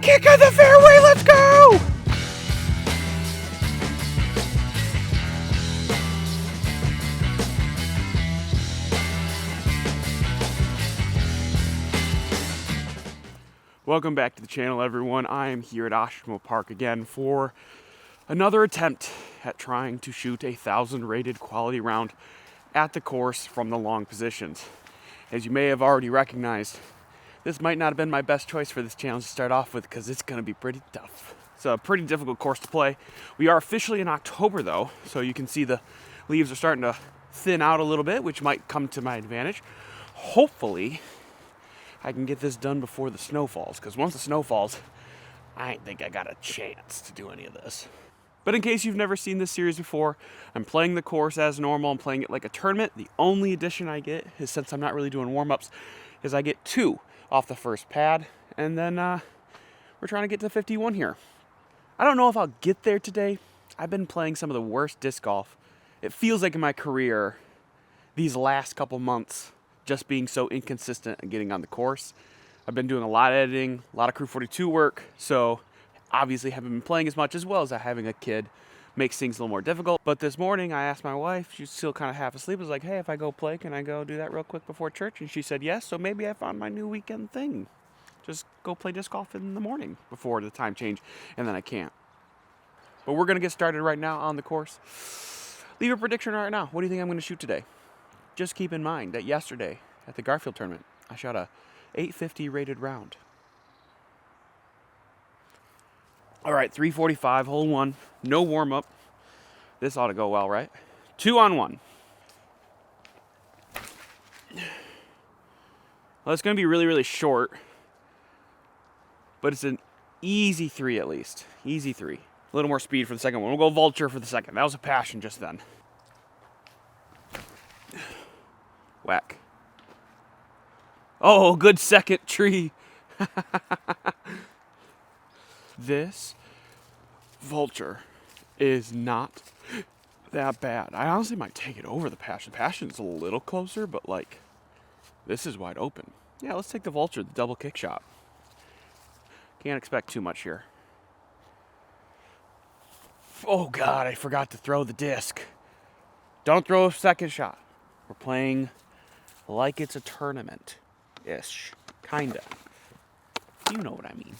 kick on the fairway, let's go! Welcome back to the channel, everyone. I am here at Oshtemo Park again for another attempt at trying to shoot a 1,000 rated quality round at the course from the long positions. As you may have already recognized, this might not have been my best choice for this challenge to start off with because it's going to be pretty tough. It's a pretty difficult course to play. We are officially in October though, so you can see the leaves are starting to thin out a little bit, which might come to my advantage. Hopefully, I can get this done before the snow falls, because once the snow falls, I don't think I got a chance to do any of this. But in case you've never seen this series before, I'm playing the course as normal. I'm playing it like a tournament. The only addition I get is, since I'm not really doing warm-ups, is I get 2 off the first pad, and then we're trying to get to 51 here. I don't know if I'll get there today. I've been playing some of the worst disc golf. It feels like in my career, these last couple months, just being so inconsistent and getting on the course. I've been doing a lot of editing, a lot of Crew 42 work, so obviously haven't been playing as much, as well as having a kid makes things a little more difficult. But this morning I asked my wife, she's still kind of half asleep, I was like, hey, if I go play, can I go do that real quick before church? And she said yes, so maybe I found my new weekend thing. Just go play disc golf in the morning before the time change, and then I can't. But we're gonna get started right now on the course. Leave a prediction right now. What do you think I'm gonna shoot today? Just keep in mind that yesterday at the Garfield tournament, I shot a 850 rated round. All right, 345, hole 1, no warm up. This ought to go well, right? 2 on 1. Well, it's gonna be really, really short, but it's an easy 3 at least. Easy 3. A little more speed for the second one. We'll go vulture for the second. That was a passion just then. Whack. Oh, good second tree. This vulture is not that bad. I honestly might take it over the passion. Passion's a little closer, but like, this is wide open. Yeah, let's take the vulture, the double kick shot. Can't expect too much here. Oh God, I forgot to throw the disc. Don't throw a second shot. We're playing like it's a tournament-ish, kinda. You know what I mean.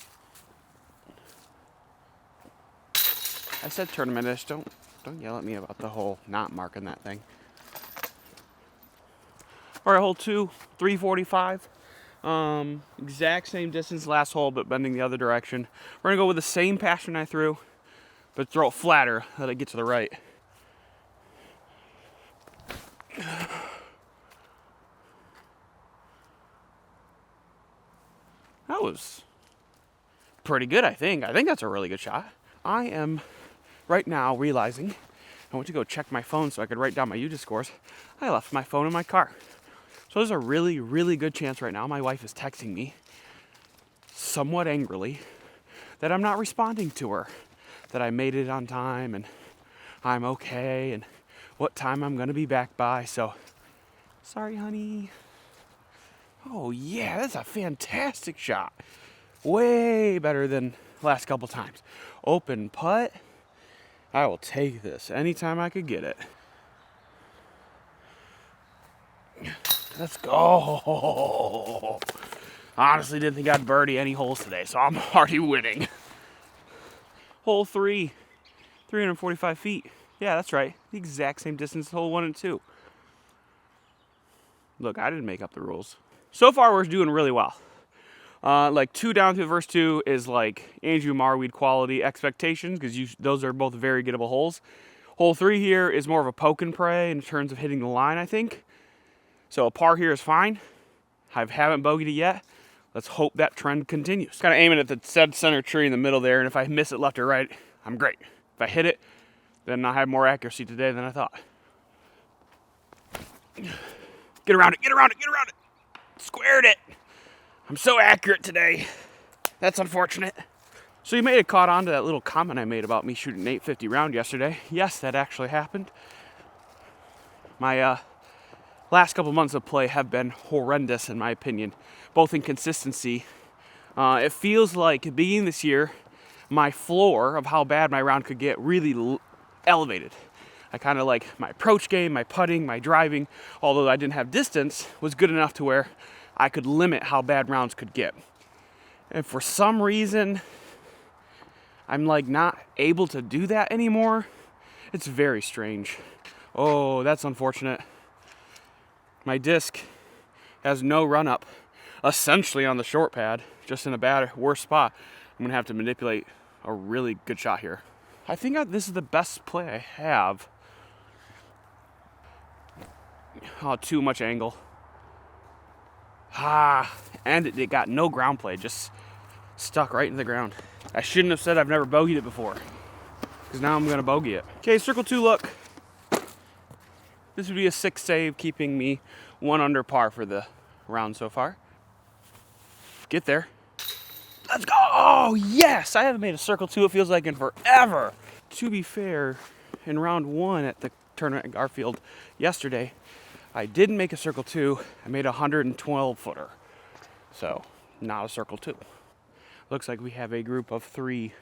I said tournament-ish. Don't yell at me about the whole not marking that thing. All right, hole 2, 345. Exact same distance last hole, but bending the other direction. We're gonna go with the same passion I threw, but throw it flatter, let it get to the right. That was pretty good, I think. I think that's a really good shot. I am right now realizing I went to go check my phone so I could write down my UGIS scores. I left my phone in my car. So there's a really, really good chance right now my wife is texting me somewhat angrily that I'm not responding to her, that I made it on time and I'm okay and what time I'm gonna be back by. So sorry, honey. Oh yeah, that's a fantastic shot. Way better than last couple times. Open putt. I will take this anytime I could get it. Let's go. Honestly didn't think I'd birdie any holes today, so I'm already winning. Hole 3, 345 feet. Yeah, that's right. The exact same distance as hole 1 and 2. Look, I didn't make up the rules. So far, we're doing really well. Like 2 down through the first 2 is like Andrew Marweed quality expectations, because those are both very gettable holes. Hole 3 here is more of a poke and pray in terms of hitting the line, I think. So a par here is fine. I haven't bogeyed it yet. Let's hope that trend continues. Kind of aiming at the dead center tree in the middle there, and if I miss it left or right, I'm great. If I hit it, then I have more accuracy today than I thought. Get around it, get around it, get around it. Squared it. I'm so accurate today. That's unfortunate. So you may have caught on to that little comment I made about me shooting an 850 round yesterday. Yes, that actually happened. My last couple months of play have been horrendous in my opinion, both in consistency It feels like beginning this year, my floor of how bad my round could get really elevated. I kind of like my approach game, my putting, my driving, although I didn't have distance, was good enough to where I could limit how bad rounds could get. And for some reason, I'm like not able to do that anymore. It's very strange. Oh, that's unfortunate. My disc has no run up, essentially on the short pad, just in a worse spot. I'm gonna have to manipulate a really good shot here. I think this is the best play I have. Oh, too much angle. And it got no ground play, just stuck right in the ground. I shouldn't have said I've never bogeyed it before, because now I'm gonna bogey it. Okay, circle 2 look. This would be a 6 save, keeping me 1 under par for the round so far. Get there. Let's go! Oh, yes! I haven't made a circle 2, it feels like, in forever. To be fair, in round 1 at the tournament at Garfield yesterday, I didn't make a circle 2. I made a 112 footer. So, not a circle 2. Looks like we have a group of 3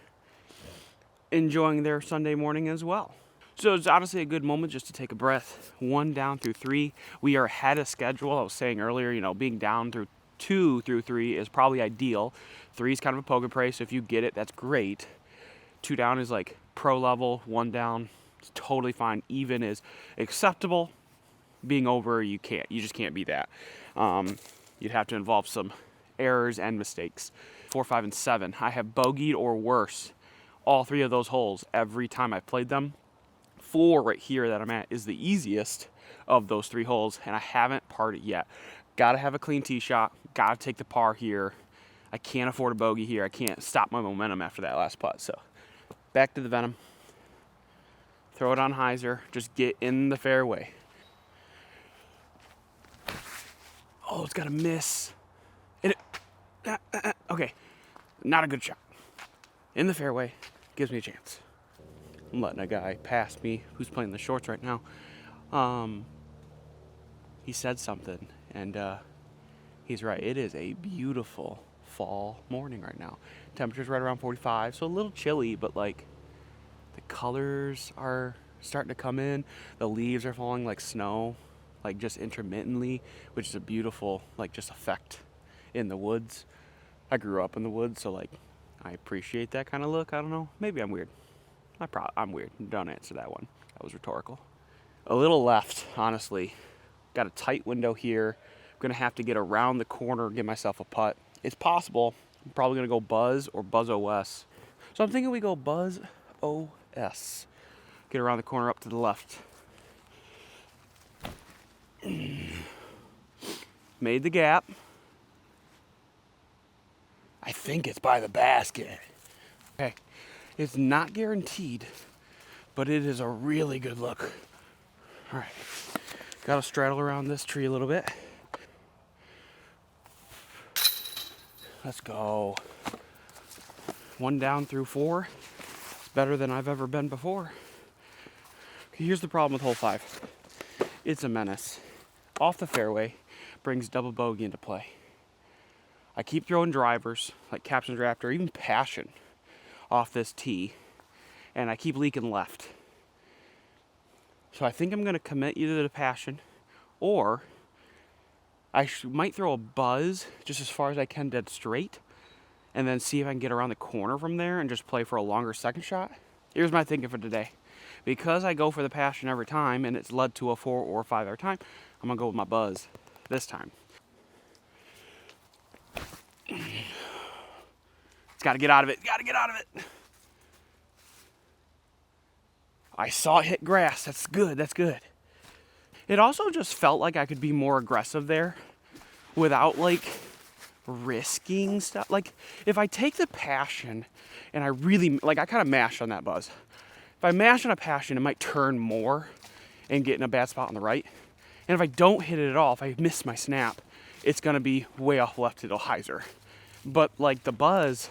enjoying their Sunday morning as well. So it's obviously a good moment just to take a breath. 1 down through 3. We are ahead of schedule. I was saying earlier, being down through 2 through 3 is probably ideal. 3 is kind of a poker play, so if you get it, that's great. 2 down is like pro level. 1 down is totally fine. Even is acceptable. Being over, you just can't be that. You'd have to involve some errors and mistakes. 4, 5, and 7. I have bogeyed or worse all 3 of those holes every time I played them. 4 right here that I'm at is the easiest of those 3 holes, and I haven't parred it yet. Gotta have a clean tee shot. Gotta take the par here. I can't afford a bogey here. I can't stop my momentum after that last putt. So back to the Venom. Throw it on hyzer. Just get in the fairway. Oh, it's got a miss. Okay, not a good shot. In the fairway, gives me a chance. I'm letting a guy pass me who's playing the shorts right now. He said something, and he's right. It is a beautiful fall morning right now. Temperature's right around 45, so a little chilly, but like the colors are starting to come in. The leaves are falling like snow, like just intermittently, which is a beautiful just effect in the woods. I grew up in the woods, so like I appreciate that kind of look. I don't know. Maybe I'm weird. I'm weird. Don't answer that one. That was rhetorical. A little left, honestly. Got a tight window here. I'm going to have to get around the corner, give myself a putt. It's possible. I'm probably going to go Buzz or Buzz OS. So I'm thinking we go Buzz OS. Get around the corner up to the left. Made the gap. I think it's by the basket. Okay, it's not guaranteed, but it is a really good look. All right, gotta straddle around this tree a little bit. Let's go. 1 down through 4. It's better than I've ever been before. Okay, here's the problem with hole 5. It's a menace. Off the fairway, brings double bogey into play. I keep throwing drivers, like Captain's Raptor, or even Passion, off this tee, and I keep leaking left. So I think I'm going to commit either to the Passion, or I might throw a Buzz just as far as I can dead straight, and then see if I can get around the corner from there and just play for a longer second shot. Here's my thinking for today. Because I go for the Passion every time, and it's led to a 4 or 5 every time, I'm going to go with my Buzz this time. It's got to get out of it. Got to get out of it. I saw it hit grass. That's good. That's good. It also just felt like I could be more aggressive there without risking stuff. Like if I take the Passion and I really I kind of mash on that Buzz. If I mash on a Passion, it might turn more and get in a bad spot on the right. And if I don't hit it at all, if I miss my snap, it's going to be way off left to the hyzer. But like the Buzz,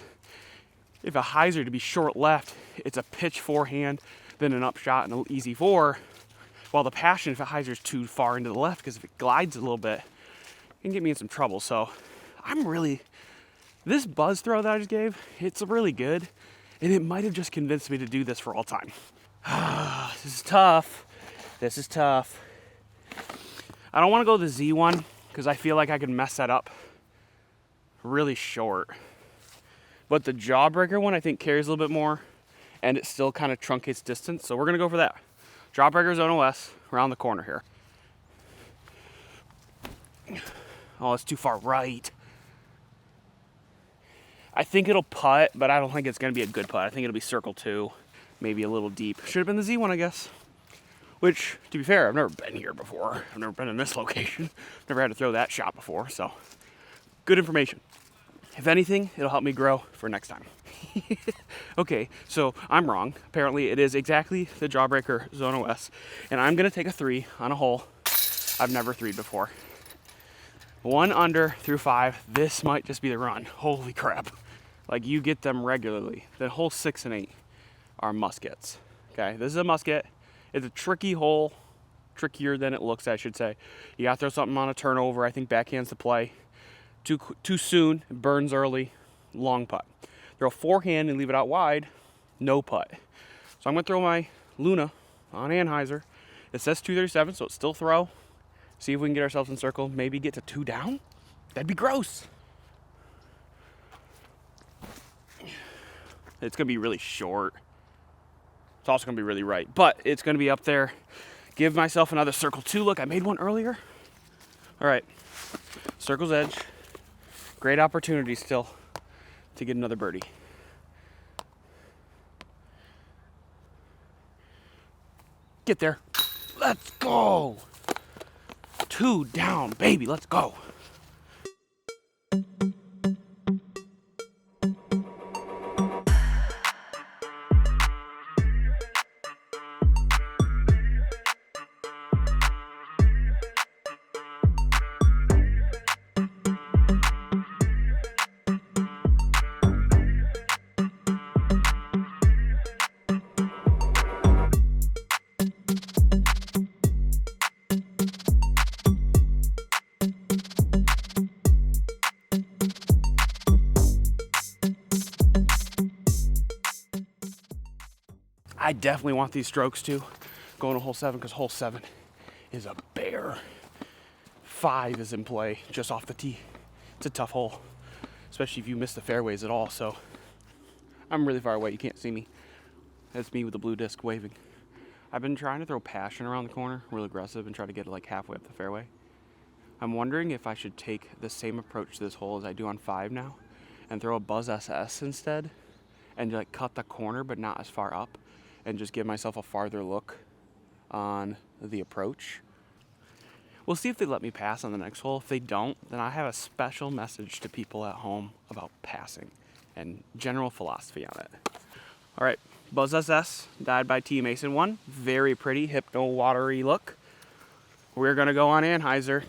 if a hyzer to be short left, it's a pitch forehand, then an upshot and an easy 4. While the Passion, if a hyzer's too far into the left, because if it glides a little bit, it can get me in some trouble. So I'm really This buzz throw that I just gave, it's really good, and it might have just convinced me to do this for all time. This is tough. This is tough. I don't want to go the Z one because I feel like I could mess that up really short. But the Jawbreaker one I think carries a little bit more, and it still kind of truncates distance, so we're gonna go for that. Jawbreaker Zone OS around the corner here. Oh, it's too far right. I think it'll putt, but I don't think it's gonna be a good putt. I think it'll be circle 2, maybe a little deep. Should have been the Z one, I guess. Which, to be fair, I've never been here before. I've never been in this location. Never had to throw that shot before, so good information. If anything, it'll help me grow for next time. Okay, so I'm wrong. Apparently it is exactly the Jawbreaker Zone OS, and I'm gonna take a 3 on a hole I've never 3'd before. 1 under through 5. This might just be the run. Holy crap. Like, you get them regularly. The hole 6 and 8 are muskets. Okay, this is a musket. It's a tricky hole, trickier than it looks, I should say. You gotta throw something on a turnover. I think backhand's the play. Too soon, it burns early, long putt. Throw forehand and leave it out wide, no putt. So I'm gonna throw my Luna on Anheuser. It says 237, so it's still throw. See if we can get ourselves in circle, maybe get to 2 down. That'd be gross. It's gonna be really short. It's also gonna be really right, but it's gonna be up there. Give myself another circle 2 look. I made one earlier. All right, circle's edge. Great opportunity still to get another birdie. Get there. Let's go. 2 down, baby. Let's go. I definitely want these strokes too, going to hole 7, because hole 7 is a bear. 5 is in play just off the tee. It's a tough hole, especially if you miss the fairways at all. So I'm really far away, you can't see me. That's me with the blue disc waving. I've been trying to throw passion around the corner, real aggressive, and try to get it like halfway up the fairway. I'm wondering if I should take the same approach to this hole as I do on 5 now, and throw a Buzz SS instead, and like cut the corner but not as far up, and just give myself a farther look on the approach. We'll see if they let me pass on the next hole. If they don't, then I have a special message to people at home about passing and general philosophy on it. All right, Buzz SS, Died by T Mason 1. Very pretty, hypno-watery look. We're gonna go on Anheuser.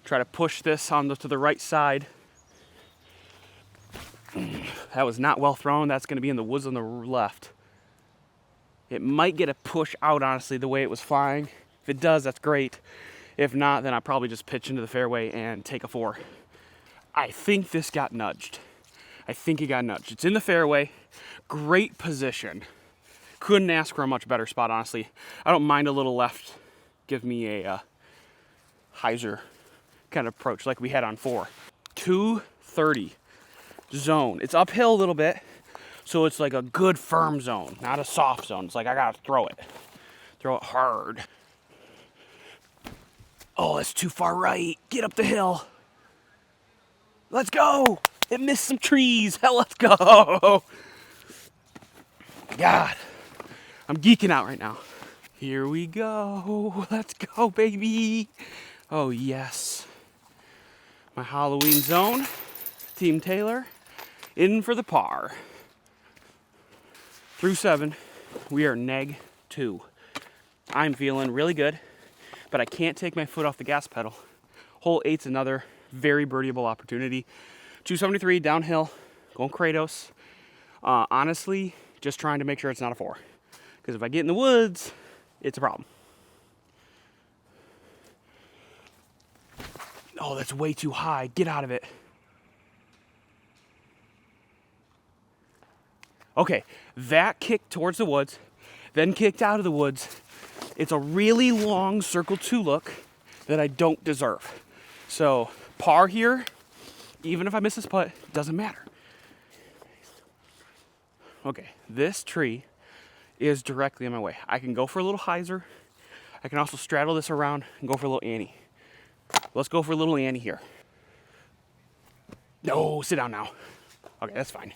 Try to push this to the right side. That was not well thrown. That's gonna be in the woods on the left. It might get a push out, honestly, the way it was flying. If it does, that's great. If not, then I'll probably just pitch into the fairway and take a 4. I think this got nudged. I think it got nudged. It's in the fairway. Great position. Couldn't ask for a much better spot, honestly. I don't mind a little left. Give me a hyzer kind of approach like we had on 4. 230 zone. It's uphill a little bit. So it's like a good firm zone, not a soft zone. It's like I gotta throw it hard. Oh, it's too far right. Get up the hill. Let's go. It missed some trees. Hell, let's go. God, I'm geeking out right now. Here we go. Let's go, baby. Oh, yes. My Halloween zone. Team Taylor in for the par. Through 7, we are neg 2. I'm feeling really good, but I can't take my foot off the gas pedal. Hole 8's another very birdieable opportunity. 273 downhill, going Kratos. Honestly, just trying to make sure it's not a 4. Because if I get in the woods, it's a problem. Oh, that's way too high. Get out of it. Okay, that kicked towards the woods, then kicked out of the woods. It's a really long circle 2 look that I don't deserve. So par here, even if I miss this putt, doesn't matter. Okay, this tree is directly in my way. I can go for a little hyzer. I can also straddle this around and go for a little Annie. Let's go for a little Annie here. No, sit down now. Okay, that's fine.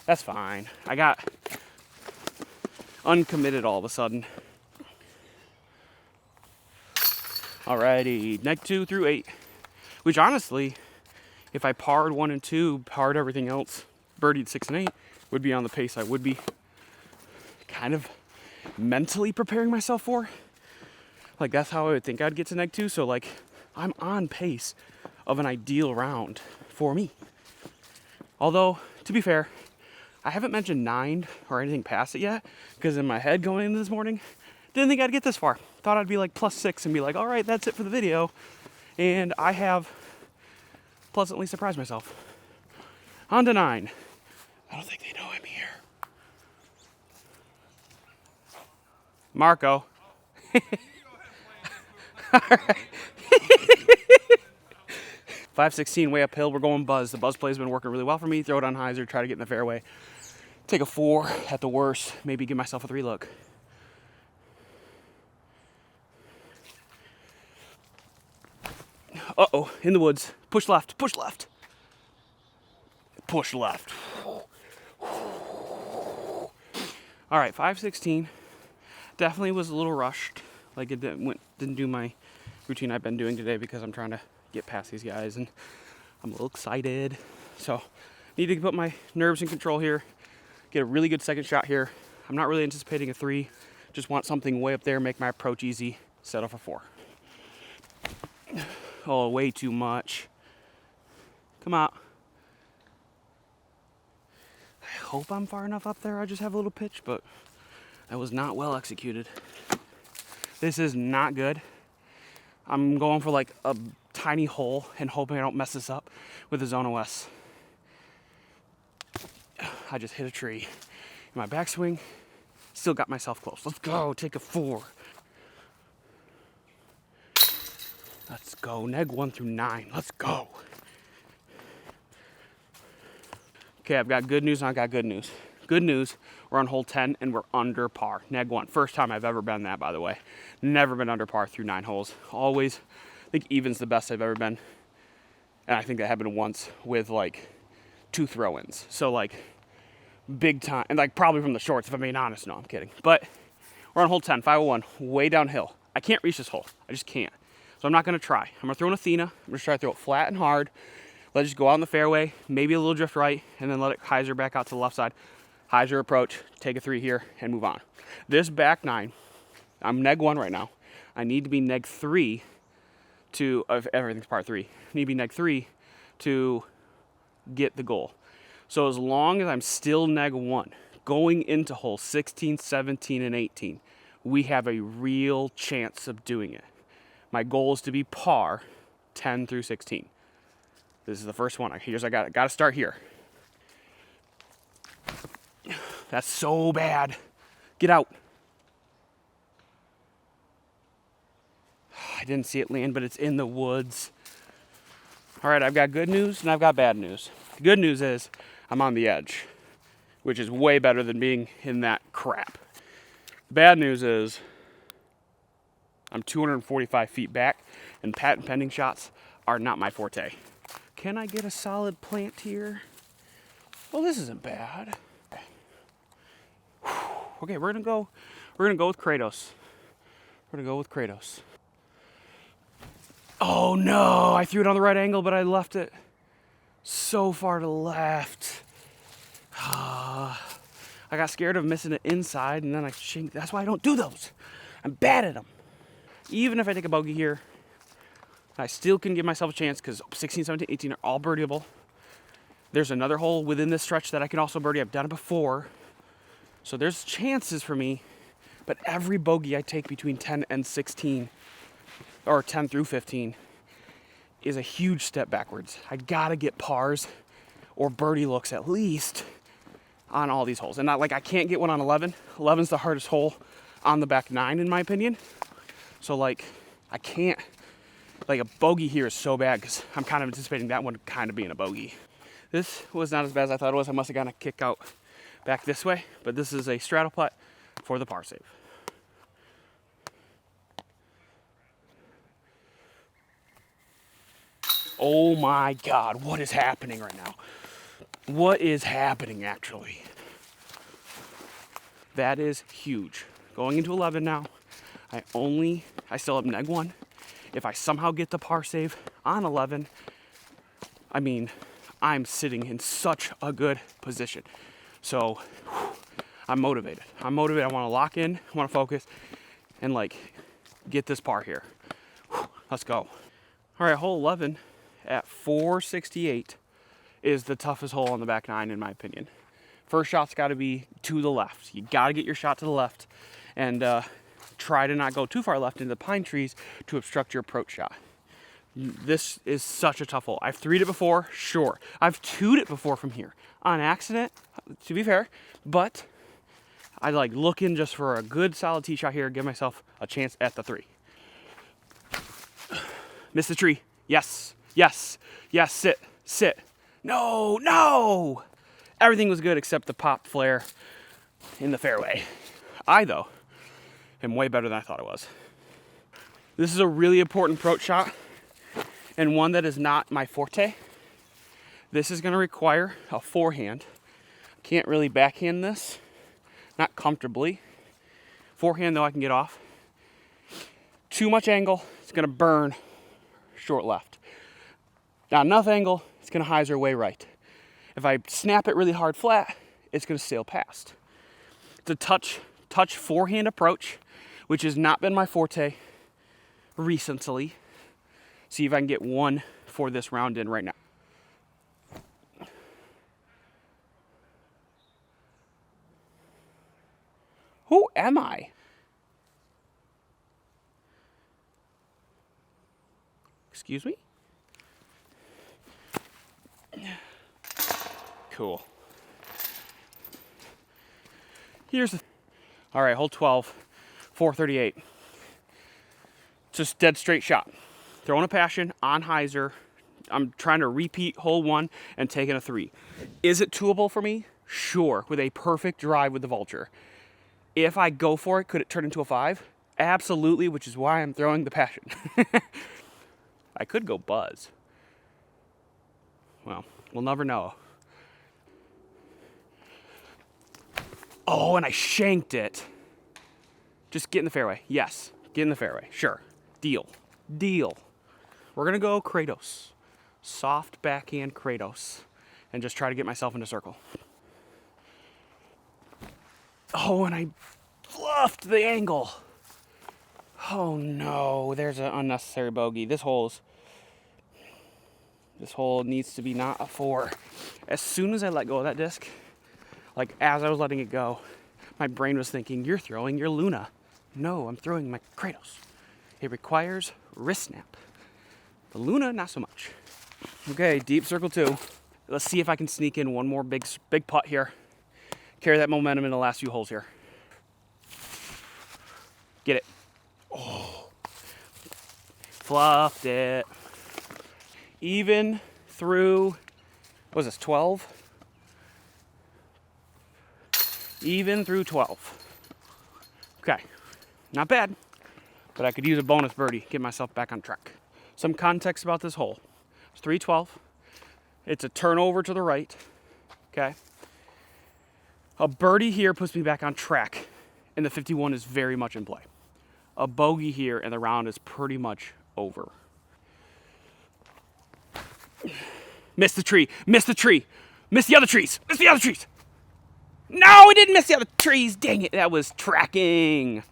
That's fine. I got uncommitted all of a sudden. Alrighty, neg 2 through 8. Which honestly, if I parred 1 and 2, parred everything else, birdied 6 and 8, would be on the pace I would be kind of mentally preparing myself for. Like, that's how I would think I'd get to neg 2. So like, I'm on pace of an ideal round for me. Although, to be fair, I haven't mentioned 9 or anything past it yet, because in my head going into this morning, didn't think I'd get this far. Thought I'd be like +6 and be like, all right, that's it for the video. And I have pleasantly surprised myself. On to 9. I don't think they know I'm here. Marco. All right. 516 way uphill. We're going buzz. The buzz play's been working really well for me. Throw it on hyzer, try to get in the fairway. Take a 4 at the worst. Maybe give myself a 3 look. Uh-oh, in the woods. Push left, push left. Push left. All right, 516. Definitely was a little rushed. Like, it didn't do my routine I've been doing today because I'm trying to get past these guys and I'm a little excited. So, need to put my nerves in control here. Get a really good second shot here. I'm not really anticipating a 3. Just want something way up there, make my approach easy. Settle for 4. Oh, way too much. Come out. I hope I'm far enough up there. I just have a little pitch, but that was not well executed. This is not good. I'm going for like a tiny hole and hoping I don't mess this up with the Zone OS. I just hit a tree. In my backswing, still got myself close. Let's go, take a 4. Let's go, neg 1 through 9. Let's go. Okay, I've got good news and I've got good news. Good news, we're on hole 10 and we're under par. Neg 1. First time I've ever been that, by the way. Never been under par through 9 holes. Always, I think even's the best I've ever been. And I think that happened once with like 2 throw-ins. So like, big time. And like probably from the shorts, if I'm being honest. No, I'm kidding. But we're on hole 10, 501, way downhill. I can't reach this hole. I just can't. So I'm not going to try. I'm going to throw an Athena. I'm going to try to throw it flat and hard. Let it just go out in the fairway, maybe a little drift right, and then let it hyzer back out to the left side. Hyzer approach, take a 3 here, and move on. This back 9, I'm neg 1 right now. I need to be neg 3 to, if everything's par 3, I need to be neg 3 to get the goal. So as long as I'm still neg 1, going into holes 16, 17, and 18, we have a real chance of doing it. My goal is to be par 10 through 16. This is the first one. I got to start here. That's so bad. Get out. I didn't see it land, but it's in the woods. All right, I've got good news and I've got bad news. The good news is I'm on the edge, which is way better than being in that crap. The bad news is I'm 245 feet back, and patent pending shots are not my forte. Can I get a solid plant here? Well, this isn't bad. Okay, we're gonna go with Kratos. We're gonna go with Kratos. Oh no, I threw it on the right angle, but I left it so far to the left. I got scared of missing it inside, and then I chinked. That's why I don't do those. I'm bad at them. Even if I take a bogey here, I still can give myself a chance because 16, 17, 18 are all birdieable. There's another hole within this stretch that I can also birdie. I've done it before. So there's chances for me, but every bogey I take between 10 and 16, or 10 through 15, is a huge step backwards. I gotta get pars or birdie looks at least on all these holes. And not like I can't get one on 11. 11's the hardest hole on the back 9 in my opinion. So like I can't, like a bogey here is so bad because I'm kind of anticipating that one kind of being a bogey. This was not as bad as I thought it was. I must have gotten a kick out back this way, but this is a straddle putt for the par save. Oh my God, what is happening right now? What is happening actually? That is huge. Going into 11 now. I still have neg 1. If I somehow get the par save on 11, I mean, I'm sitting in such a good position. So I'm motivated. I want to lock in, I want to focus, and like get this par here. Let's go. All right, hole 11 at 468 is the toughest hole on the back 9 in my opinion. First shot's got to be to the left. You got to get your shot to the left and try to not go too far left into the pine trees to obstruct your approach shot. This is such a tough hole. I've 3'd it before, sure. I've 2'd it before from here on accident, to be fair, but I like looking just for a good solid tee shot here, give myself a chance at the 3. Miss the tree. Yes, yes, yes, sit. No. Everything was good except the pop flare in the fairway. I, though, am way better than I thought it was. This is a really important approach shot and one that is not my forte. This is going to require a forehand. Can't really backhand this, not comfortably. Forehand, though, I can get off. Too much angle, it's going to burn short left. Not enough angle, it's going to hyzer way right. If I snap it really hard flat, it's going to sail past. It's a touch forehand approach, which has not been my forte recently. See if I can get one for this round in right now. Who am I? Excuse me? Cool. All right, hole 12, 438. Just dead straight shot. Throwing a passion on hyzer. I'm trying to repeat hole 1 and taking a 3. Is it doable for me? Sure, with a perfect drive with the vulture. If I go for it, could it turn into a 5? Absolutely, which is why I'm throwing the passion. I could go buzz. Well, we'll never know. Oh, and I shanked it. Just get in the fairway. Yes, get in the fairway. Sure. Deal. We're going to go Kratos. Soft backhand Kratos. And just try to get myself into circle. Oh, and I fluffed the angle. Oh, no. There's an unnecessary bogey. This hole needs to be not a 4. As soon as I let go of that disc, like as I was letting it go, my brain was thinking, you're throwing your Luna. No, I'm throwing my Kratos. It requires wrist snap. The Luna, not so much. Okay, deep circle 2. Let's see if I can sneak in one more big putt here. Carry that momentum in the last few holes here. Get it. Oh. Fluffed it. Even through, what was this, 12? Even through 12. Okay, not bad, but I could use a bonus birdie, get myself back on track. Some context about this hole. It's 312. It's a turnover to the right, okay? A birdie here puts me back on track, and the 51 is very much in play. A bogey here, and the round is pretty much over. Missed the tree, missed the tree, missed the other trees, missed the other trees. No, I didn't miss the other trees. Dang it, that was tracking.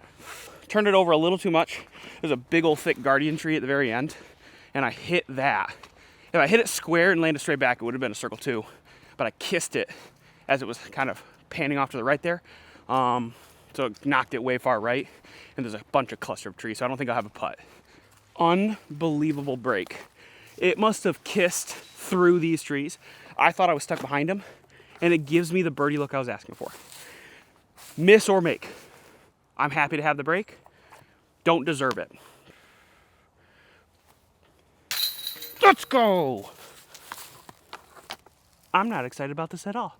Turned it over a little too much. There's a big old thick guardian tree at the very end, and I hit that. If I hit it square and landed straight back, it would have been a circle 2. But I kissed it as it was kind of panning off to the right there. So it knocked it way far right, and there's a bunch of cluster of trees, so I don't think I'll have a putt. Unbelievable break. It must have kissed through these trees. I thought I was stuck behind them, and it gives me the birdie look I was asking for. Miss or make. I'm happy to have the break. Don't deserve it. Let's go! I'm not excited about this at all.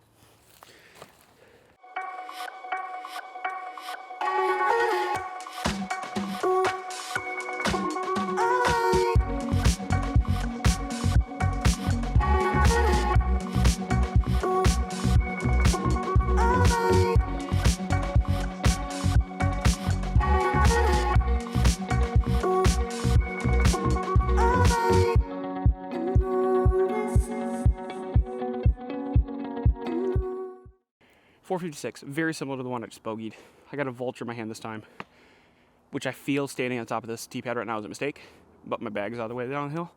.456, very similar to the one I just bogeyed. I got a vulture in my hand this time, which I feel standing on top of this tee pad right now is a mistake, but my bag is out of the way down the hill,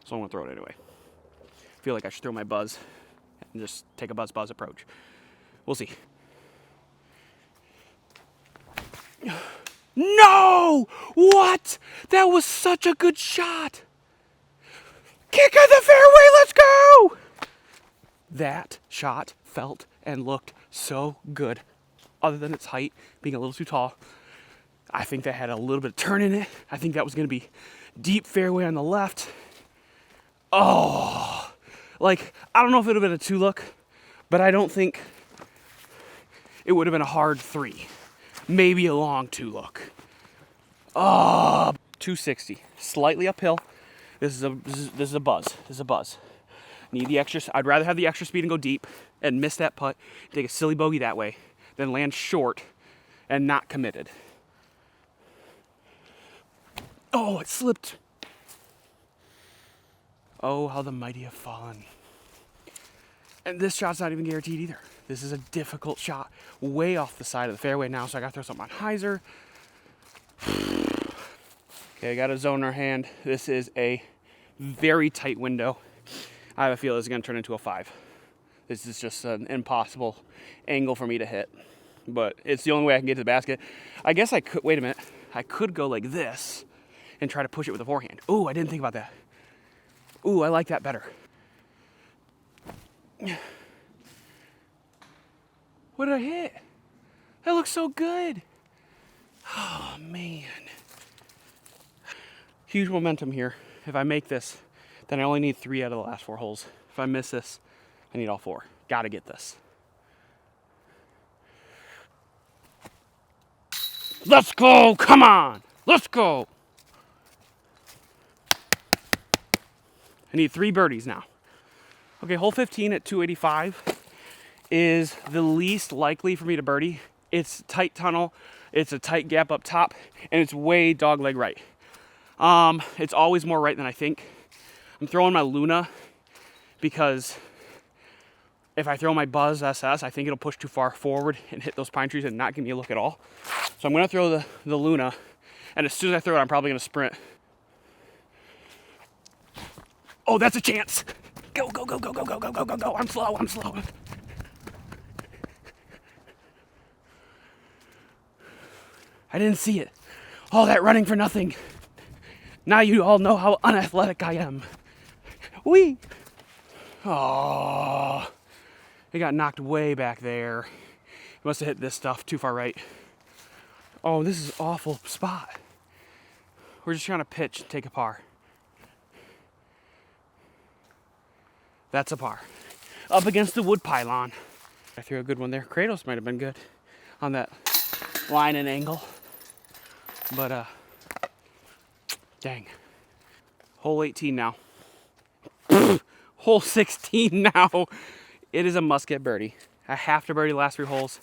so I'm gonna throw it anyway. I feel like I should throw my buzz and just take a buzz approach. We'll see. No! What? That was such a good shot! Kick of the fairway, let's go! That shot felt and looked so good. Other than its height being a little too tall, I think that had a little bit of turn in it. I think that was going to be deep fairway on the left. Oh, like, I don't know if it would have been a 2-look, but I don't think it would have been a hard 3. Maybe a long 2-look. Oh, 260, slightly uphill. This is a buzz. This is a buzz. Need the extra. I'd rather have the extra speed and go deep and miss that putt, take a silly bogey that way, than land short and not committed. Oh, it slipped. Oh, how the mighty have fallen. And this shot's not even guaranteed either. This is a difficult shot, way off the side of the fairway now, so I gotta throw something on hyzer. Okay, I got a zone in our hand. This is a very tight window. I have a feel this is gonna turn into a 5. This is just an impossible angle for me to hit, but it's the only way I can get to the basket. I guess I could, wait a minute, I could go like this and try to push it with a forehand. Ooh, I didn't think about that. Ooh, I like that better. What did I hit? That looks so good. Oh, man. Huge momentum here. If I make this, then I only need 3 out of the last 4 holes. If I miss this, I need all 4. Gotta get this. Let's go! Come on! Let's go! I need 3 birdies now. Okay, hole 15 at 285 is the least likely for me to birdie. It's a tight tunnel, it's a tight gap up top, and it's way dogleg right. It's always more right than I think. I'm throwing my Luna because if I throw my Buzz SS, I think it'll push too far forward and hit those pine trees and not give me a look at all. So I'm gonna throw the Luna, and as soon as I throw it, I'm probably gonna sprint. Oh, that's a chance. Go, go, go, go, go, go, go, go, go, go. I'm slow, I'm slow. I didn't see it. All that running for nothing. Now you all know how unathletic I am. Whee! Oh, it got knocked way back there. It must have hit this stuff too far right. Oh, this is an awful spot. We're just trying to pitch and take a par. That's a par. Up against the wood pylon. I threw a good one there. Kratos might have been good on that line and angle. But, dang. Hole 18 now. Hole 16 now. It is a must-get birdie. I have to birdie the last 3 holes.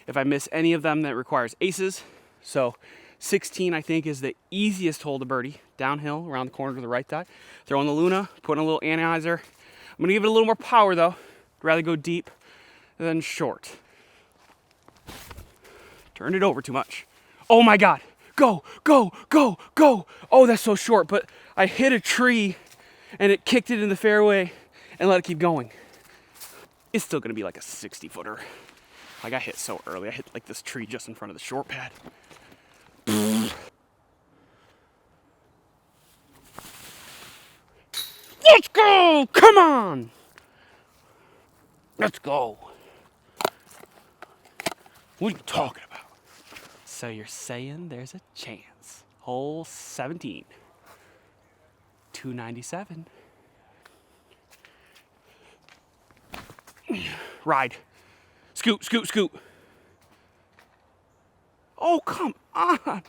If I miss any of them, that requires aces. So 16, I think, is the easiest hole to birdie. Downhill, around the corner to the right side. Throwing the Luna, putting a little anhyzer. I'm gonna give it a little more power though. I'd rather go deep than short. Turned it over too much. Oh my God. Go, go, go, go. Oh, that's so short, but I hit a tree and it kicked it in the fairway and let it keep going. It's still gonna be like a 60-footer. Like I hit so early. I hit like this tree just in front of the short pad. Let's go! Come on! Let's go. What are you talking about? So you're saying there's a chance. Hole 17. 297. Ride. Scoot, scoot, scoot. Oh, come on.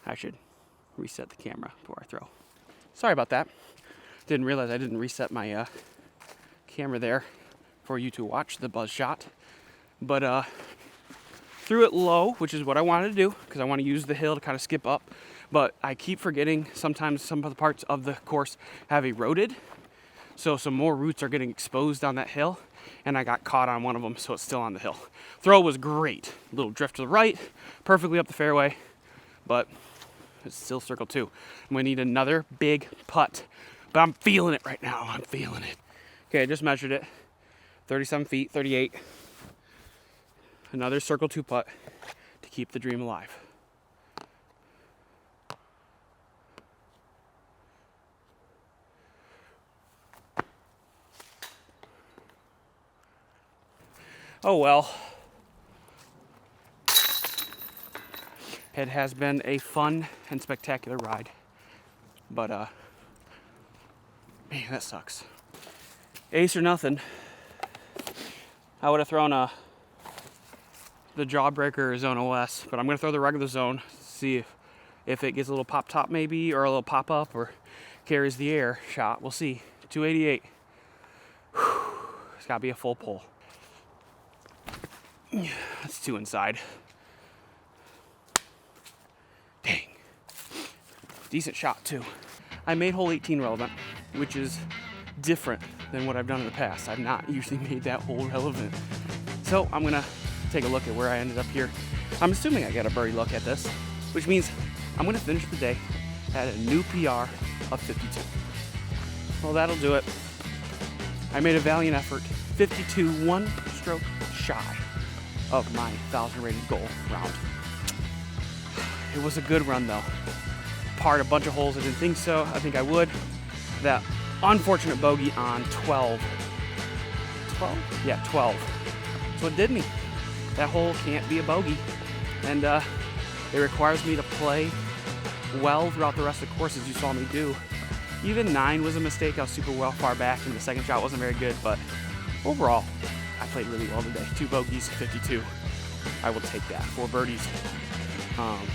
I should reset the camera before I throw. Sorry about that. Didn't realize I didn't reset my camera there for you to watch the buzz shot. But threw it low, which is what I wanted to do because I want to use the hill to kind of skip up. But I keep forgetting sometimes some of the parts of the course have eroded. So some more roots are getting exposed on that hill. And I got caught on one of them, so it's still on the hill. Throw was great. A little drift to the right, perfectly up the fairway. But it's still circle 2. And we need another big putt. But I'm feeling it right now. I'm feeling it. Okay, I just measured it. 37 feet, 38. Another circle 2 putt to keep the dream alive. Oh well. It has been a fun and spectacular ride. But man, that sucks. Ace or nothing. I would have thrown the Jawbreaker or Zone OS, but I'm gonna throw the regular zone, see if it gets a little pop top maybe, or a little pop up, or carries the air shot. We'll see. 288. Whew. It's gotta be a full pull. That's 2 inside. Dang. Decent shot too. I made hole 18 relevant, which is different than what I've done in the past. I've not usually made that hole relevant. So I'm gonna take a look at where I ended up here. I'm assuming I got a birdie look at this, which means I'm gonna finish the day at a new PR of 52. Well, that'll do it. I made a valiant effort. 52, 1 stroke shy of my 1,000 rated goal round. It was a good run though. Parred a bunch of holes I didn't think so. I think I would. That unfortunate bogey on 12. 12? Yeah, 12. That's what did me. That hole can't be a bogey. And it requires me to play well throughout the rest of the course, as you saw me do. Even 9 was a mistake. I was super well far back and the second shot wasn't very good, but overall, I played really well today. 2 bogeys, 52. I will take that. 4 birdies,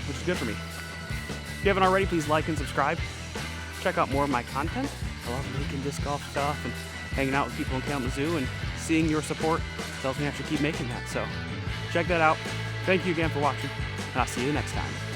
which is good for me. If you haven't already, please like and subscribe. Check out more of my content. I love making disc golf stuff and hanging out with people in Kalamazoo, and seeing your support tells me I should keep making that. So check that out. Thank you again for watching, and I'll see you next time.